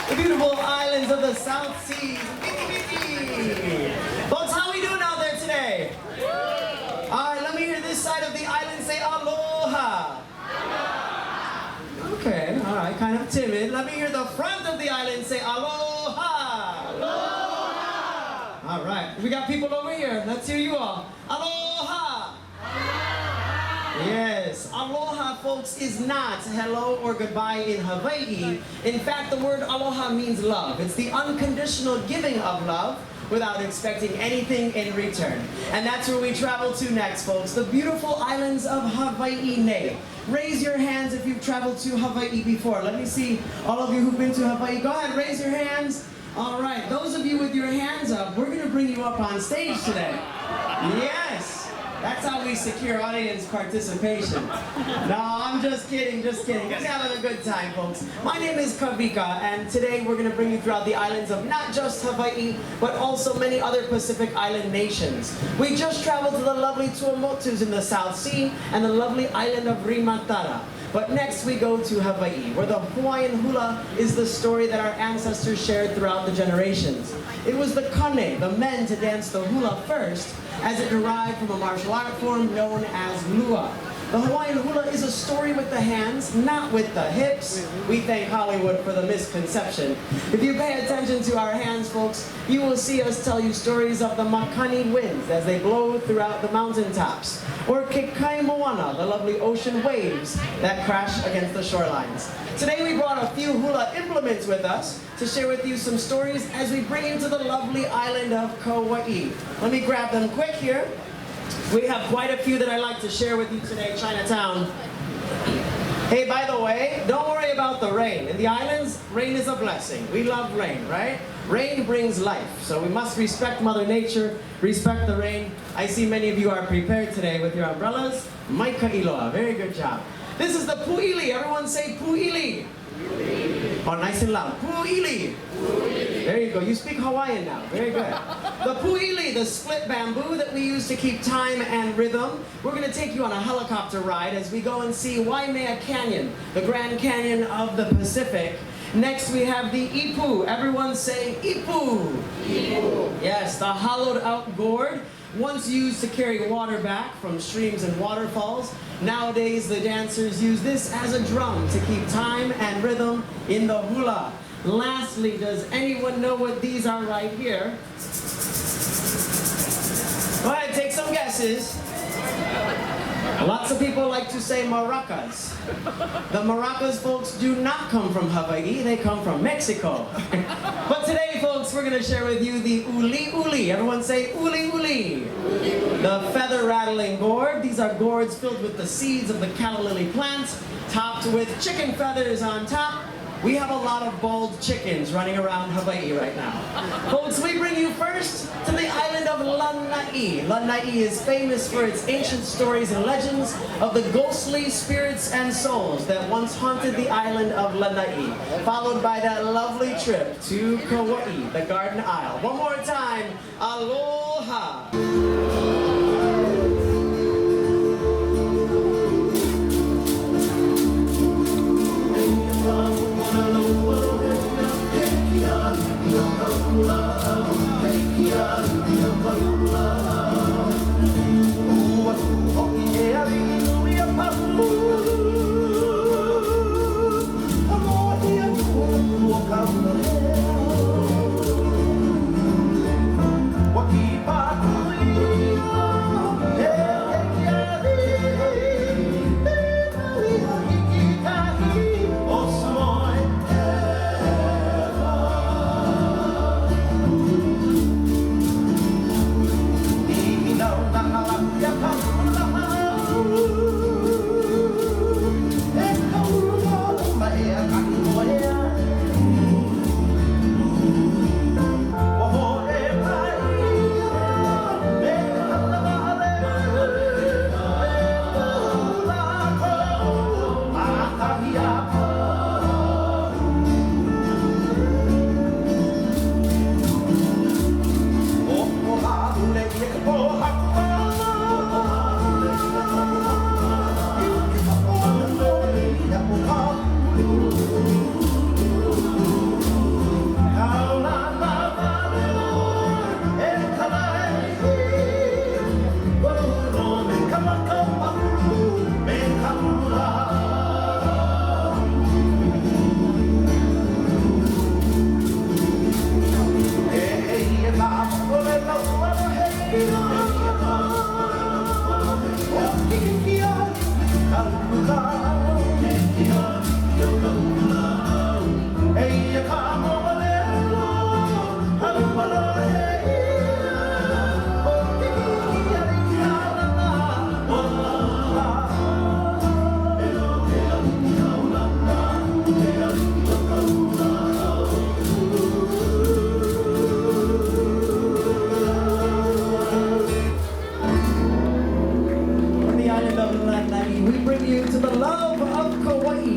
The beautiful islands of the South Seas. Folks, how are we doing out there today? All right, let me hear this side of the island say aloha. Okay, all right, kind of timid. Let me hear the front of the island say aloha. Aloha. All right, we got people over here. Let's hear you all. Aloha. Yes, aloha, folks, is not hello or goodbye in Hawaii. In fact, the word aloha means love. It's the unconditional giving of love without expecting anything in return. And that's where we travel to next, folks, the beautiful islands of Hawaii. Raise your hands if you've traveled to Hawaii before. Let me see all of you who've been to Hawaii. Go ahead, raise your hands. All right, those of you with your hands up, we're gonna bring you up on stage today. Yes. That's how we secure audience participation. No, I'm just kidding, just kidding. Just having a good time, folks. My name is Kavika, and today we're going to bring you throughout the islands of not just Hawaii, but also many other Pacific Island nations. We just traveled to the lovely Tuamotus in the South Sea and the lovely island of Rimatara. But next we go to Hawaii, where the Hawaiian hula is the story that our ancestors shared throughout the generations. It was the kane, the men, to dance the hula first, as it derived from a martial art form known as lua. The Hawaiian hula is a story with the hands, not with the hips. We thank Hollywood for the misconception. If you pay attention to our hands, folks, you will see us tell you stories of the makani winds as they blow throughout the mountaintops, or kekai moana, the lovely ocean waves that crash against the shorelines. Today we brought a few hula implements with us to share with you some stories as we bring you to the lovely island of Kauai. Let me grab them quick here. We have quite a few that I'd like to share with you today, Chinatown. Hey, by the way, don't worry about the rain. In the islands, rain is a blessing. We love rain, right? Rain brings life, so we must respect Mother Nature, respect the rain. I see many of you are prepared today with your umbrellas. Mai ka'iloa, very good job. This is the pu'ili. Everyone say pu'ili. Oh, nice and loud. Pu'ili. There you go. You speak Hawaiian now. Very good. The pu'ili, the split bamboo that we use to keep time and rhythm. We're going to take you on a helicopter ride as we go and see Waimea Canyon, the Grand Canyon of the Pacific. Next we have the ipu. Everyone say ipu. Ipu. Yes, the hollowed out gourd, once used to carry water back from streams and waterfalls. Nowadays the dancers use this as a drum to keep time and rhythm in the hula. Lastly, does anyone know what these are right here? Go ahead, take some guesses. Lots of people like to say maracas. The maracas, folks, do not come from Hawaii, they come from Mexico. But today, folks, we're going to share with you the uli uli. Everyone say uli uli. The feather rattling gourd. These are gourds filled with the seeds of the calla lily plant, topped with chicken feathers on top. We have a lot of bald chickens running around Hawaii right now. Folks, we bring you first to the island of Lanai. Lanai is famous for its ancient stories and legends of the ghostly spirits and souls that once haunted the island of Lanai, followed by that lovely trip to Kauai, the Garden Isle. One more time, aloha!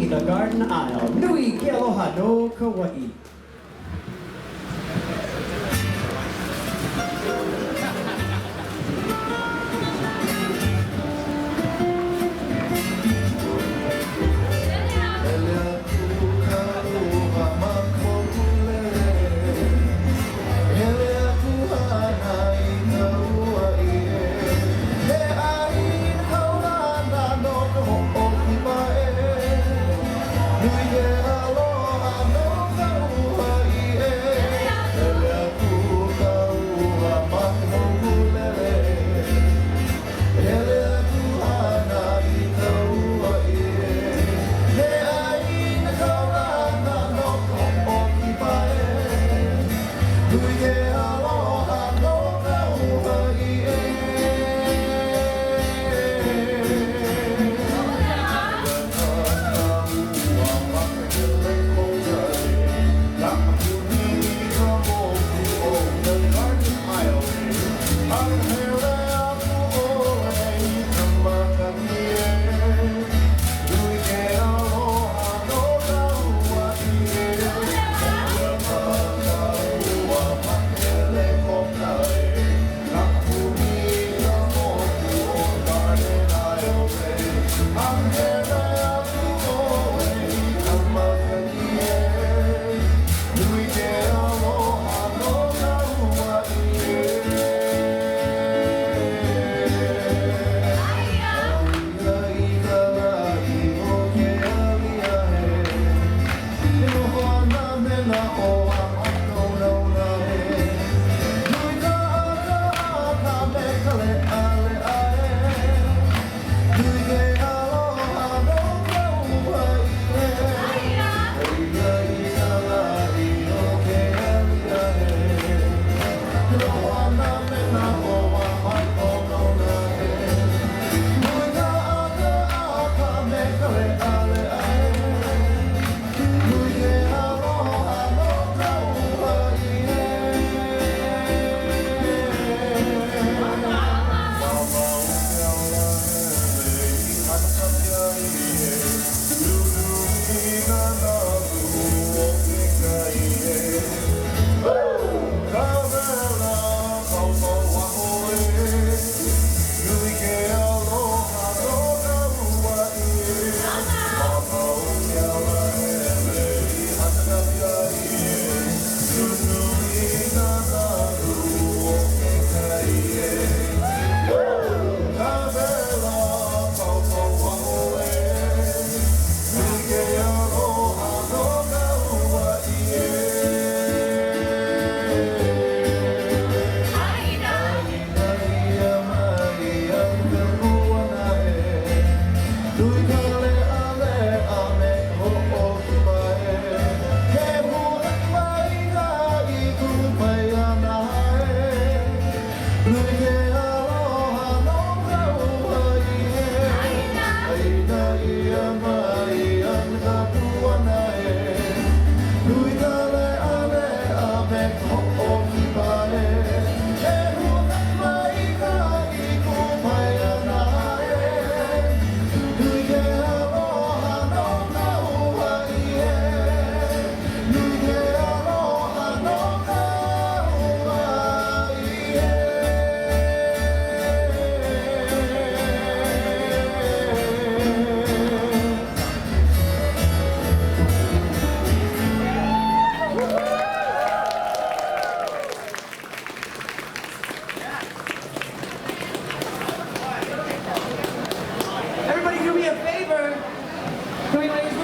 The Garden Isle. Nui ke aloha no Kauai. Aloha no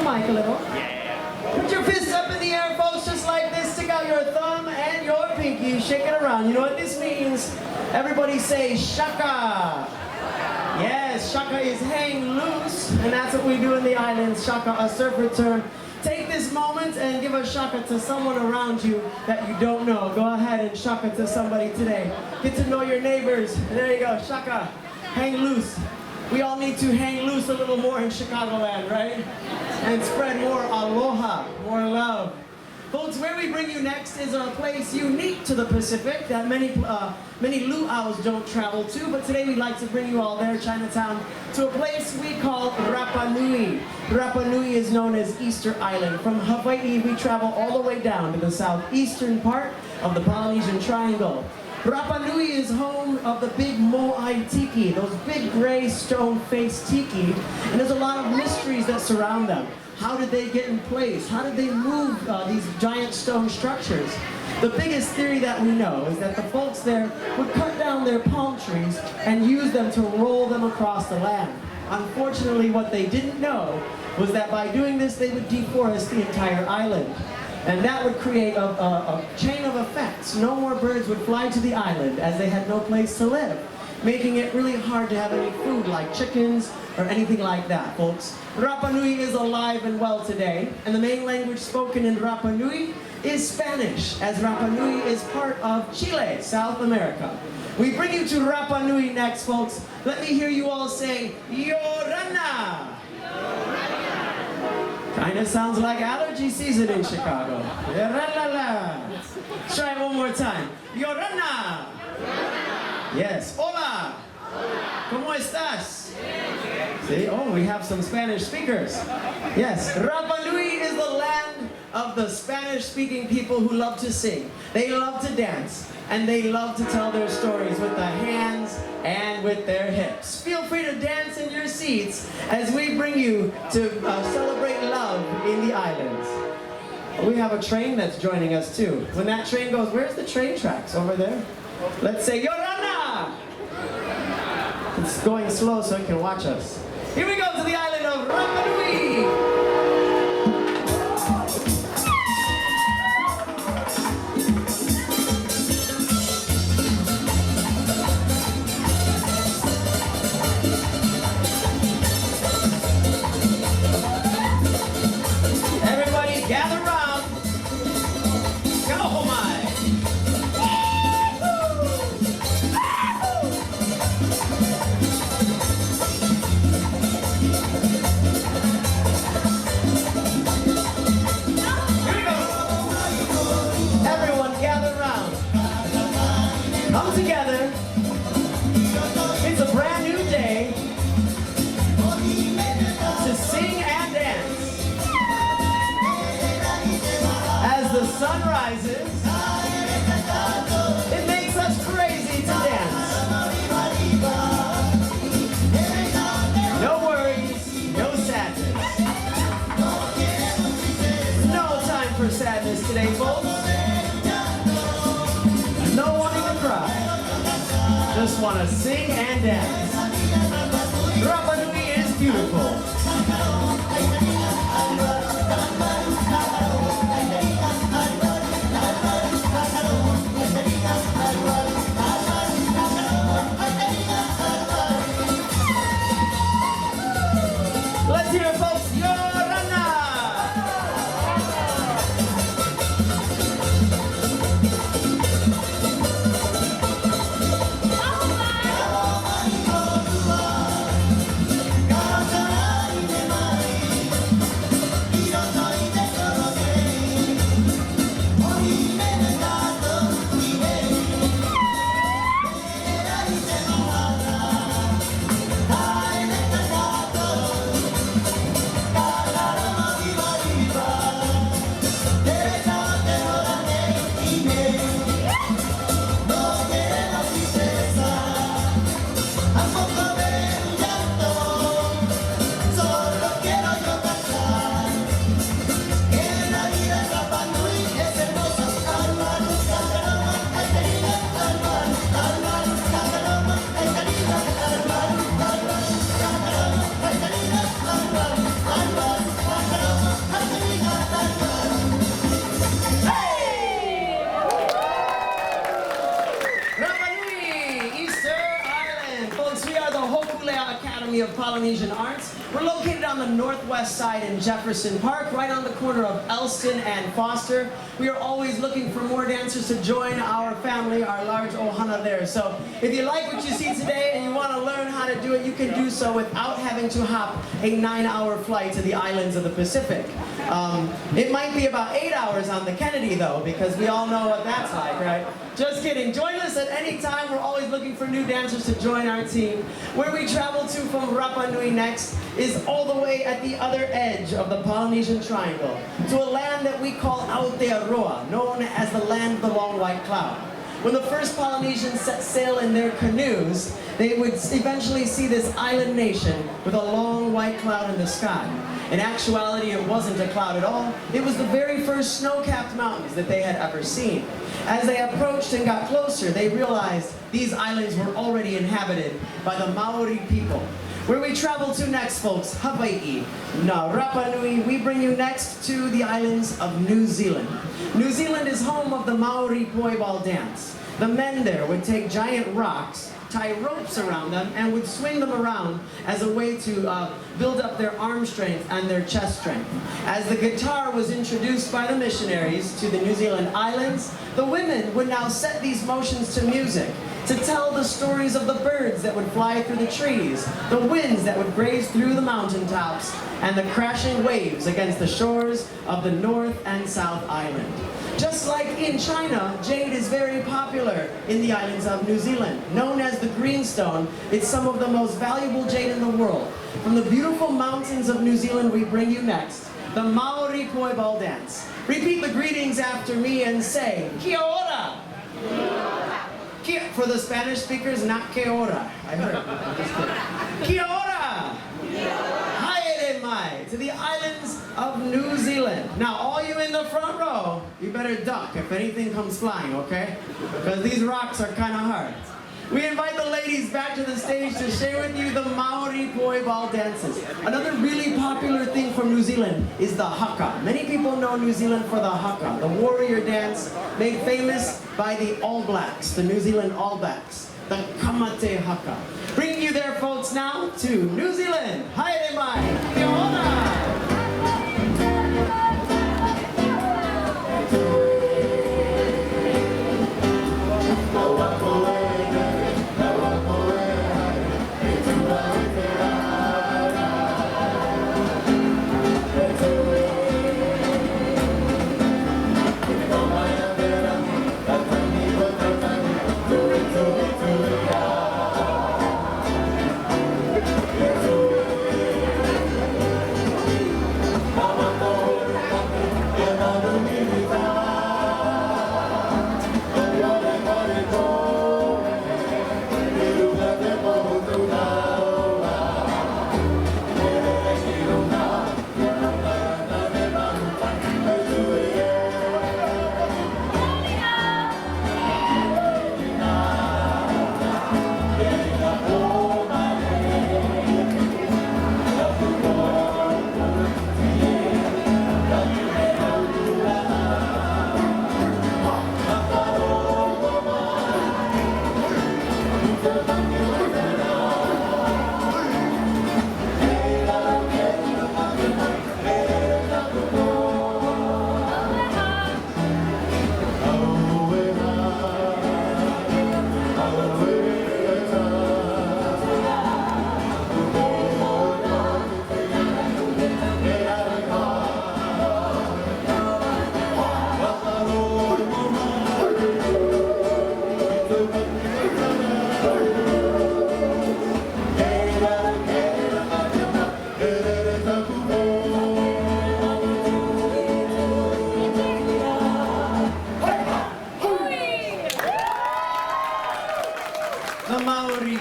mic a little. Put your fists up in the air, folks, just like this. Stick out your thumb and your pinky. Shake it around. You know what this means? Everybody say shaka. Yes, shaka is hang loose, and that's what we do in the islands. Shaka, a surfer term. Take this moment and give a shaka to someone around you that you don't know. Go ahead and shaka to somebody today. Get to know your neighbors. There you go, shaka. Hang loose. We all need to hang loose a little more in Chicagoland, right? And spread more aloha, more love. Folks, where we bring you next is a place unique to the Pacific that many luau's don't travel to, but today we'd like to bring you all there, Chinatown, to a place we call Rapa Nui. Rapa Nui is known as Easter Island. From Hawaii, we travel all the way down to the southeastern part of the Polynesian Triangle. Rapa Nui is home of the big moai tiki, those big gray stone-faced tiki, and there's a lot of mysteries that surround them. How did they get in place? How did they move these giant stone structures? The biggest theory that we know is that the folks there would cut down their palm trees and use them to roll them across the land. Unfortunately, what they didn't know was that by doing this, they would deforest the entire island. And that would create a chain of effects. No more birds would fly to the island as they had no place to live, making it really hard to have any food like chickens or anything like that, folks. Rapa Nui is alive and well today, and the main language spoken in Rapa Nui is Spanish, as Rapa Nui is part of Chile, South America. We bring you to Rapa Nui next, folks. Let me hear you all say, Yorana! Kinda sounds like allergy season in Chicago. Yorana! Try it one more time. Yorana! Yes. Hola! ¿Cómo estás? See, oh, we have some Spanish speakers. Yes, Rapa Nui is the land of the Spanish-speaking people who love to sing. They love to dance, and they love to tell their stories with the hands and with their hips. Feel free to dance in your seats as we bring you to celebrate love in the islands. We have a train that's joining us too. When that train goes, where's the train tracks? Over there? Let's say, Yorana! It's going slow so you can watch us. Here we go to the island of Rapa Nui! sun rises, it makes us crazy to dance. No worries, no sadness. No time for sadness today, folks. No wanting to cry. Just want to sing and dance. Rapa Nui is beautiful. Let's hear it, folks. Yorana! Of Polynesian Arts. We're located on the northwest side in Jefferson Park, right on the corner of Elston and Foster. We are always looking for more dancers to join our family, our large ohana there. So if you like what you see today and you want to learn how to do it, you can do so without having to hop a 9-hour flight to the islands of the Pacific. It might be about 8 hours on the Kennedy though, because we all know what that's like, right? Just kidding. Join us at any time. We're always looking for new dancers to join our team. Where we travel to from Rapa Nui next is all the way at the other edge of the Polynesian Triangle, to a land that we call Aotearoa, known as the land of the long white cloud. When the first Polynesians set sail in their canoes, they would eventually see this island nation with a long white cloud in the sky. In actuality, it wasn't a cloud at all. It was the very first snow-capped mountains that they had ever seen. As they approached and got closer, they realized these islands were already inhabited by the Maori people. Where we travel to next, folks, Hawaii. Now, Rapa Nui, we bring you next to the islands of New Zealand. New Zealand is home of the Maori poi ball dance. The men there would take giant rocks, tie ropes around them, and would swing them around as a way to build up their arm strength and their chest strength. As the guitar was introduced by the missionaries to the New Zealand islands, the women would now set these motions to music to tell the stories of the birds that would fly through the trees, the winds that would graze through the mountaintops, and the crashing waves against the shores of the North and South Island. Just like in China, jade is very popular in the islands of New Zealand. Known as the greenstone, it's some of the most valuable jade in the world. From the beautiful mountains of New Zealand, we bring you next the Maori poi ball dance. Repeat the greetings after me and say, Kia ora! For the Spanish speakers, not que ora. I heard. I'm just kidding. Kia ora! Haere mai, to the islands of New Zealand. Now, all you in the front row, you better duck if anything comes flying, okay? Because these rocks are kind of hard. We invite the ladies back to the stage to share with you the Maori poi ball dances. Another really popular thing from New Zealand is the haka. Many people know New Zealand for the haka, the warrior dance made famous by the All Blacks, the New Zealand All Blacks, the kamate haka. Bringing you there, folks, now to New Zealand. Haere mai, kia ora!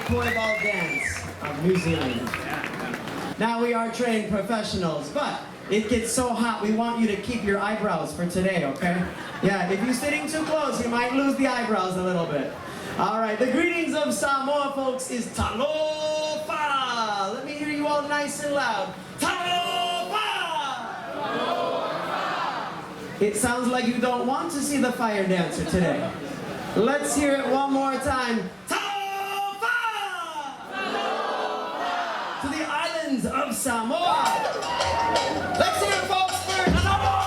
koi ball dance of New Zealand. Now we are trained professionals, but it gets so hot we want you to keep your eyebrows for today, okay? Yeah, if you're sitting too close, you might lose the eyebrows a little bit. All right, the greetings of Samoa, folks, is talofa. Let me hear you all nice and loud. Talofa! It sounds like you don't want to see the fire dancer today. Let's hear it one more time. Talofa! To the islands of Samoa. Let's hear it, folks, for Talofa!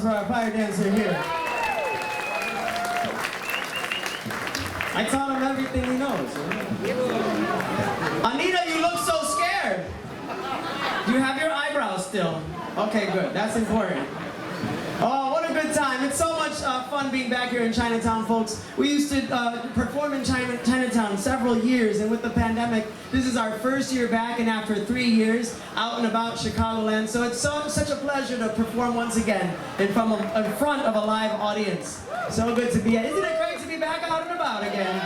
For our fire dancer here. I taught him everything he knows. Anita, you look so scared. Do you have your eyebrows still? Okay, good. That's important. Oh, what a good time. It's so much fun being back here in Chinatown, folks. We used to perform in Chinatown several years, and with the pandemic, this is our first year back, and after 3 years out and about Chicagoland. So it's such a pleasure to perform once again in front of a live audience. So good to be here. Isn't it great to be back out and about again?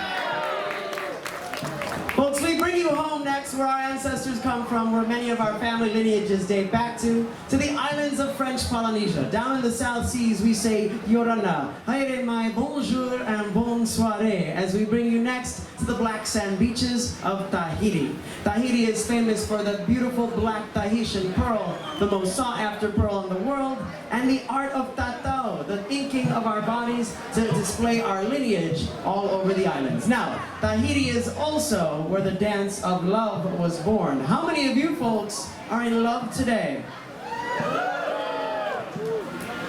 Folks, we bring you home next, where our ancestors come from, where many of our family lineages date back to the islands of French Polynesia. Down in the South Seas, we say Yorana, haere mai, bonjour and bonne soirée, as we bring you next to the black sand beaches of Tahiti. Tahiti is famous for the beautiful black Tahitian pearl, the most sought-after pearl in the world, and the art of tatau, the inking of our bodies to display our lineage all over the islands. Now, Tahiti is also where the dance of love was born. How many of you folks are in love today?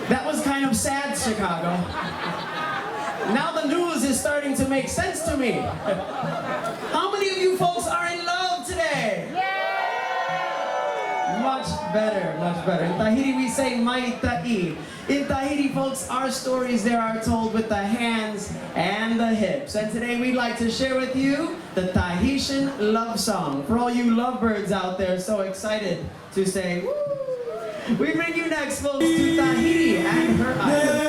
That was kind of sad, Chicago. Now the news is starting to make sense to me. How many of you folks are in love today? Much better, much better. In Tahiti we say mai ta'i. In Tahiti, folks, our stories there are told with the hands and the hips. And today we'd like to share with you the Tahitian love song. For all you lovebirds out there so excited to say, woo! We bring you next, folks, to Tahiti and her island.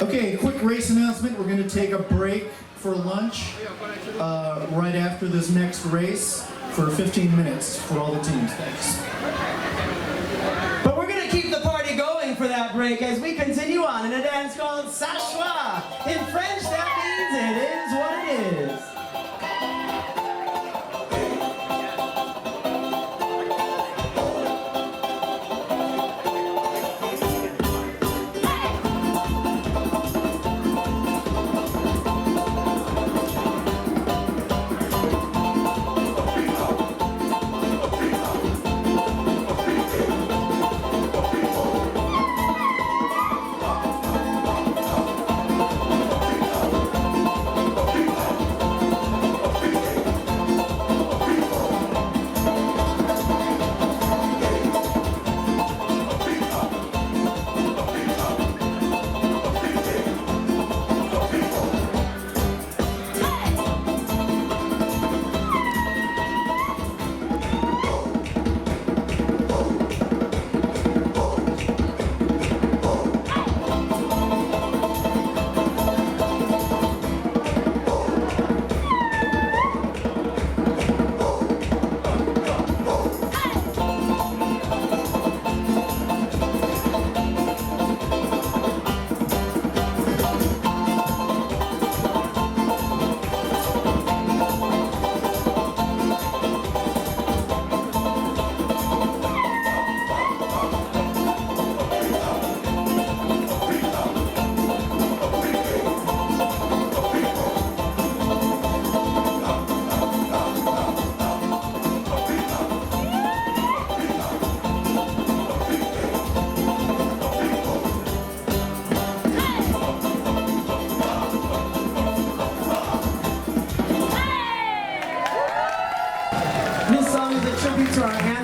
Okay, quick race announcement. We're going to take a break for lunch right after this next race for 15 minutes for all the teams. Thanks. But we're going to keep the party going for that break as we continue on in a dance called Sashwa. In French, that means it is what it is.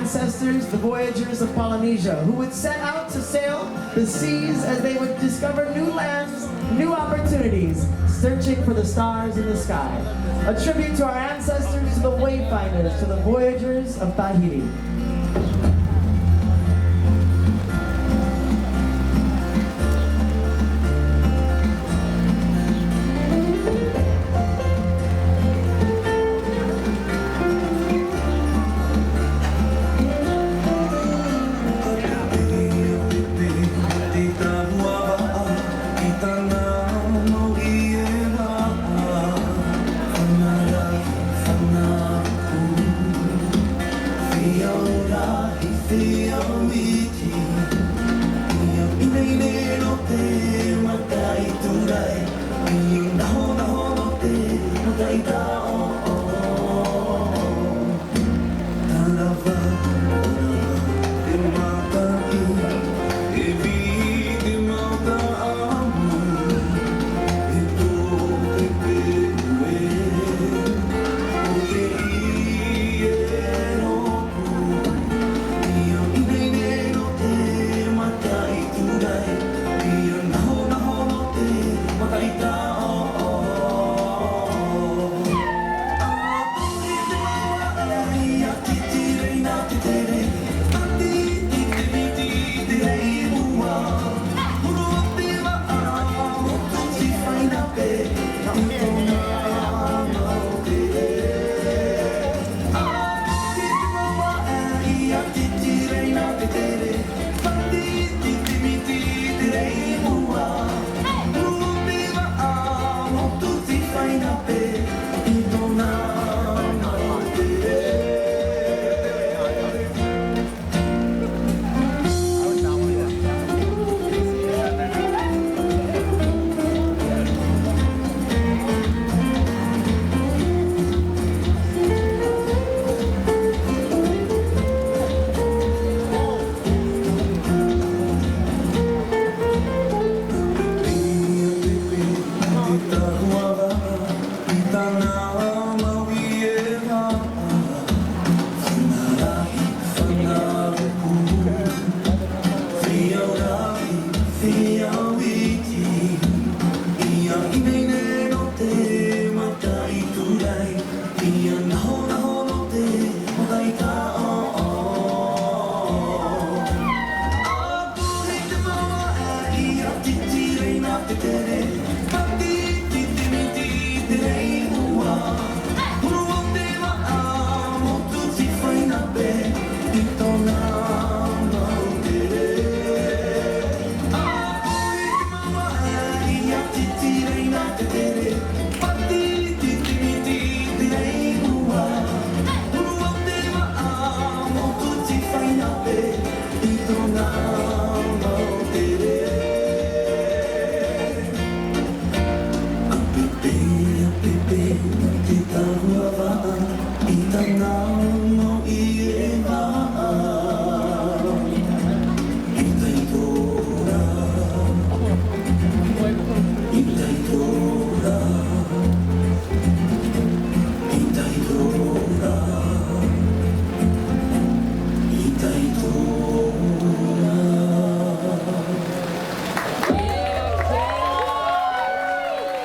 ancestors, the voyagers of Polynesia, who would set out to sail the seas as they would discover new lands, new opportunities, searching for the stars in the sky. A tribute to our ancestors, to the wayfinders, to the voyagers of Tahiti.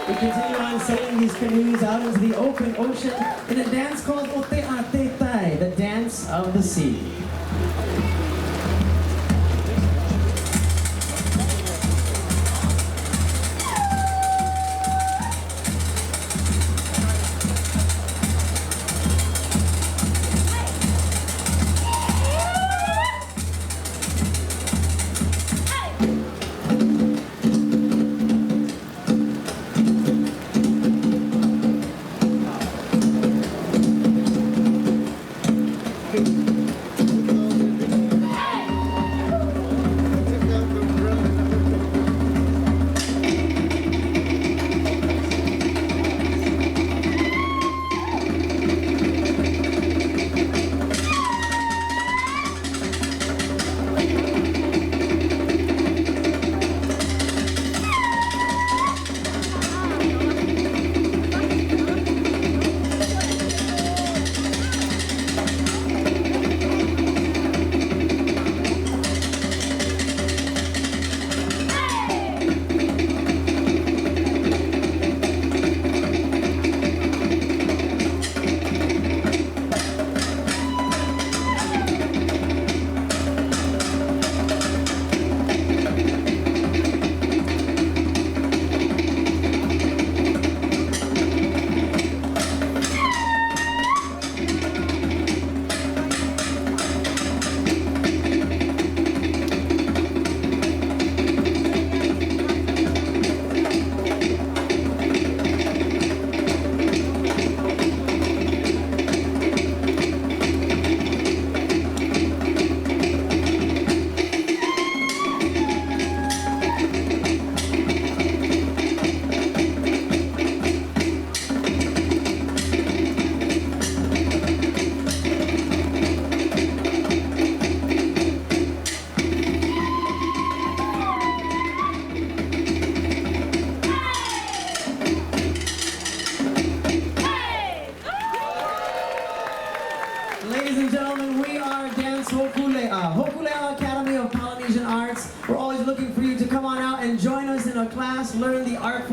We continue on sailing these canoes out into the open ocean in a dance called Oteatetai, the dance of the sea.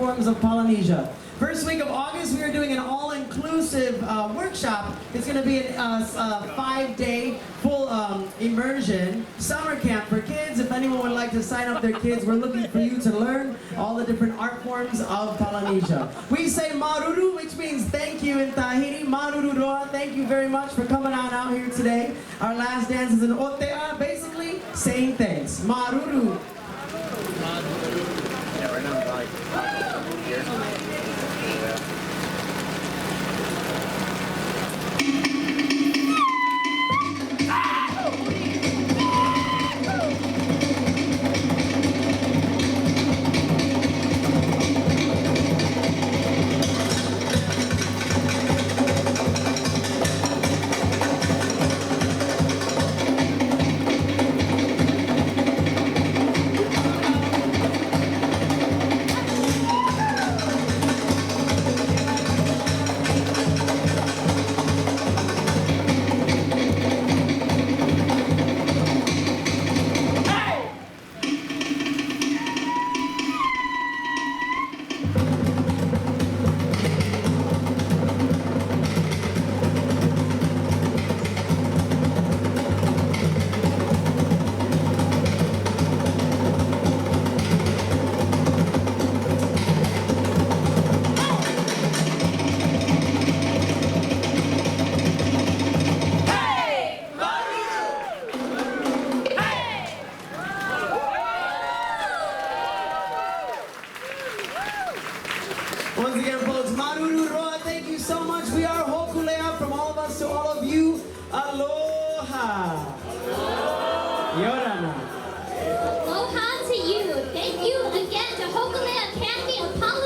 forms of Polynesia. First week of August, we are doing an all-inclusive workshop. It's going to be a 5-day full immersion summer camp for kids. If anyone would like to sign up their kids, we're looking for you to learn all the different art forms of Polynesia. We say maruru, which means thank you in Tahiti. Maruru roa, thank you very much for coming on out here today. Our last dance is an otea, basically saying thanks. Maruru. Yeah, right now, like, here. Yeah. Once again, folks, Maruru Roa, thank you so much. We are Hokulea from all of us to all of you. Aloha. Yorana. Aloha to you. Thank you again to Hokulea Academy of Polynesia.